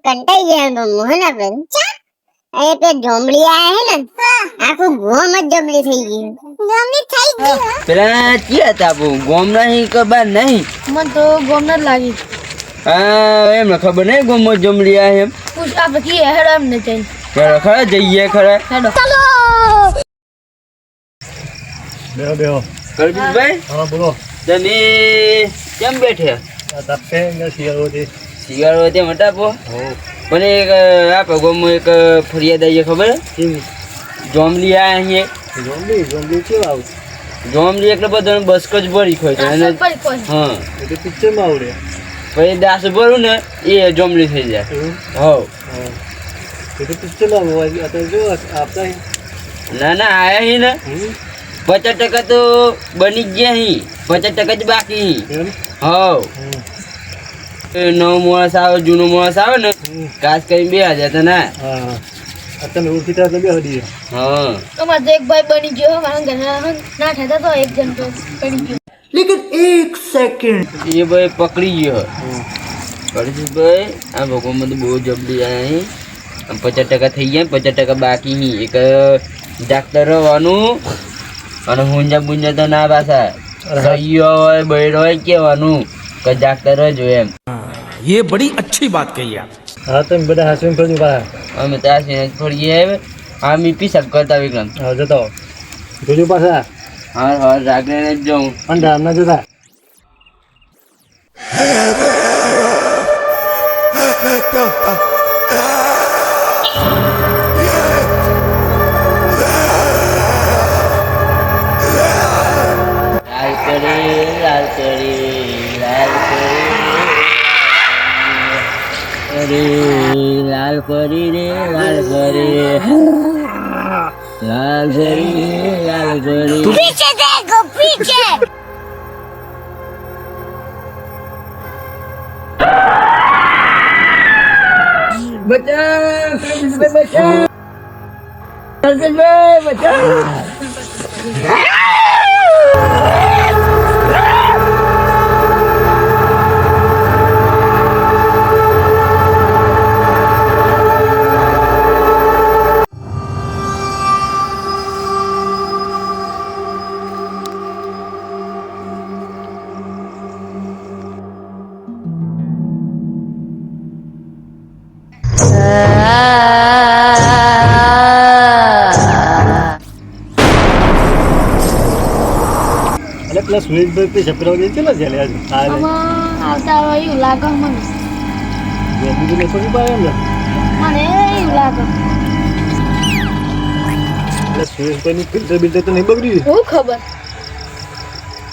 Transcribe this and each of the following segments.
कंटाई गया मोहन अपन अरे पे जोमड़ी आया है ना आखो गोम જ જોમડી થઈ ગઈ જોમડી થઈ ગઈ પેલા ક્યાં હતા બહુ ગોમ નહીં કે બાર નહીં મને તો ગોમ ન લાગી એમને ખબર નહીં ગોમ જ જોમડી આયા એમ પૂછ આપણે કી હેડો એમ ને જઈને ખરા જઈએ ખરા હેડો ચલો બેહો કરબીભાઈ હા બોલો તમે કેમ બેઠે તાપે ને શિયાળો છે શિયાળો તે મટાપો મને એક આપે ગોમમાં એક ફરિયાદ આવી ખબર જોમલી આયા અહીંયા જોમલી કેવા આવું જોમલી એટલે બધાને બસકો જ ભરી ખોય છે અને હા એ તો પિક્ચરમાં આવડે પછી દાસ ભરું ને એ જોમલી થઈ જાય હવ એ તો પિક્ચરમાં હોય અત્યારે જો આપતા ના ના આયા હી ને 50% તો બની જ ગયા હી 50% જ બાકી હી એમ હવ નવો માણસ આવે જૂનો માણસ આવે ને કાચ કરીને 2000 તો ના હા અત્યારે ઓળખીતા તો બે હદી હા અમાર તો એક ભાઈ બની ગયો મારા ઘરે ના થતા તો એક જણ તો બની ગયો લેકિન એક સેકન્ડ એ ભાઈ પકડી ગયો ભાઈ આ ભગવાન તો બહુ જબરી આયા આમ 50% થઈ ગયા 50% બાકી હી એક ડાક્ટર રહેવાનું અને હુંજા બુંજા તો ના પાછા સહીઓ હોય બૈરો હોય કહેવાનું કે ડાક્ટર જ હોય એમ ये बड़ी अच्छी बात कही आप હા તમે બધા હાસવીને ફરજો બહાર અમે ત્યાં ફરીએ આવે આમ પીસક કરતા વિક્રમ હા જતા જોજો પાછા હા રાગને જ જાઉં અંડા ના જતા લાલ કરી લાલ કરી લાલ કરી અરે લાલ કરી રે લાલ કરી લાલ કરી લાલ કરી पीछे देखो पीछे એટલે પેલા સુરેશભાઈ પે છપરાવ જઈ ચલા ચાલે આજે આમાં આવતા હોય એવું લાગે મને જોમલી તો લેખો નહીં પાડે એમ ને મને એવું લાગે એટલે સુરેશભાઈની ફિલ્ટર બિલ્ટર તો નહીં બગડી હું ખબર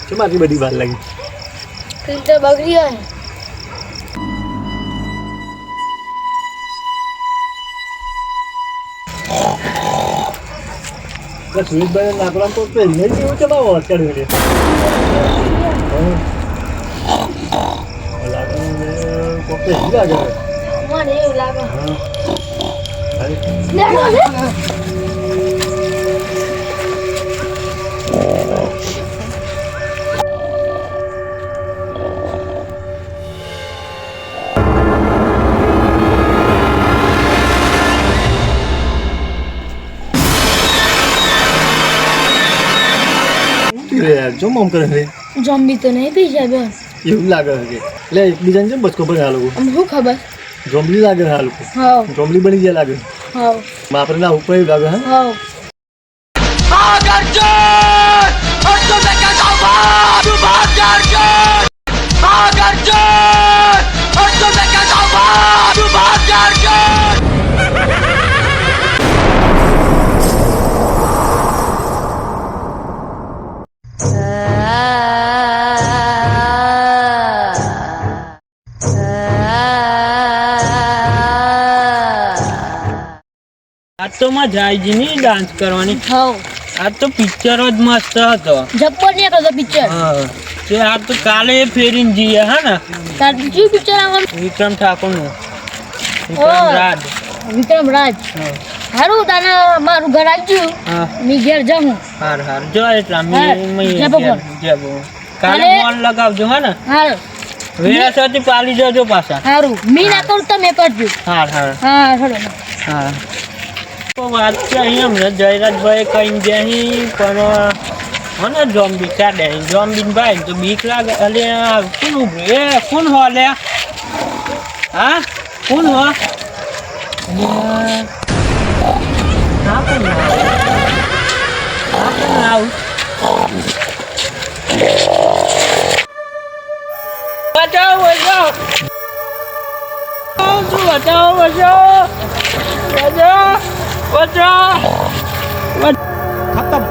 છે આટલી બધી વાર લાગી ફિલ્ટર બગડી હોય એટલે સુરેશભાઈ લાકડા તો પહેલે જ એવું ચલાવો અત્યારે લાકડા પહેલી લાગે મને એવું લાગે હા લેડો લે જો મમ કરે છે ઝોમ્બી તો નહીં પી જાય બેન એવું લાગે છે કે એટલે એકબીજાને જેમ બચકો ભરે આ લોકો આમ શું ખબર જોમલી લાગે છે આ લોકો હાવ જોમલી બની ગયા લાગે હાવ આપણે ના ઉપર એવું લાગે હા હાવ આ તો મજા આવી ગઈ ની ડાન્સ કરવાની હાવ આ તો પિક્ચર જ મસ્ત હતો જબ્બર નહીં હતો પિક્ચર હા તે આ તો કાલે ફેરીને જઈએ હા ને તાર બીજું પિક્ચર આવવાનું વિક્રમ ઠાકોર નું વિક્રમ રાજ વિક્રમ રાજ હારું તને મારું ઘર આવજો હા મી ઘેર જાઉં હાર જો એટલા હા, જય ભગવાન. કાલે કાલે- ફોન લગાવજો હા ને હાલ વેરાસતી પાલી જજો પાછા. સારું મી ના કરું તમે કરજો. હા હા હા હેડો. હા. તો વાત છે અહીંયા અમને જયરાજભાઈ કહીને બેસી પણ મને જોમ્બી કાઢે જોમ્બીન ભાઈ તો બીક લાગે. અલે કોણ ઉભું એ કોણ હો લે હા કોણ હો હા કોણ આવું બચાવો બચાવો બચાવો બચાવો खत्म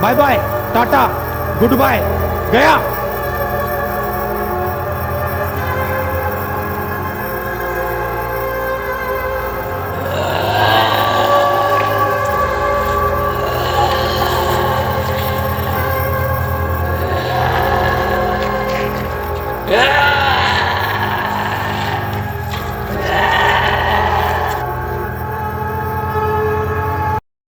bye bye tata good bye गया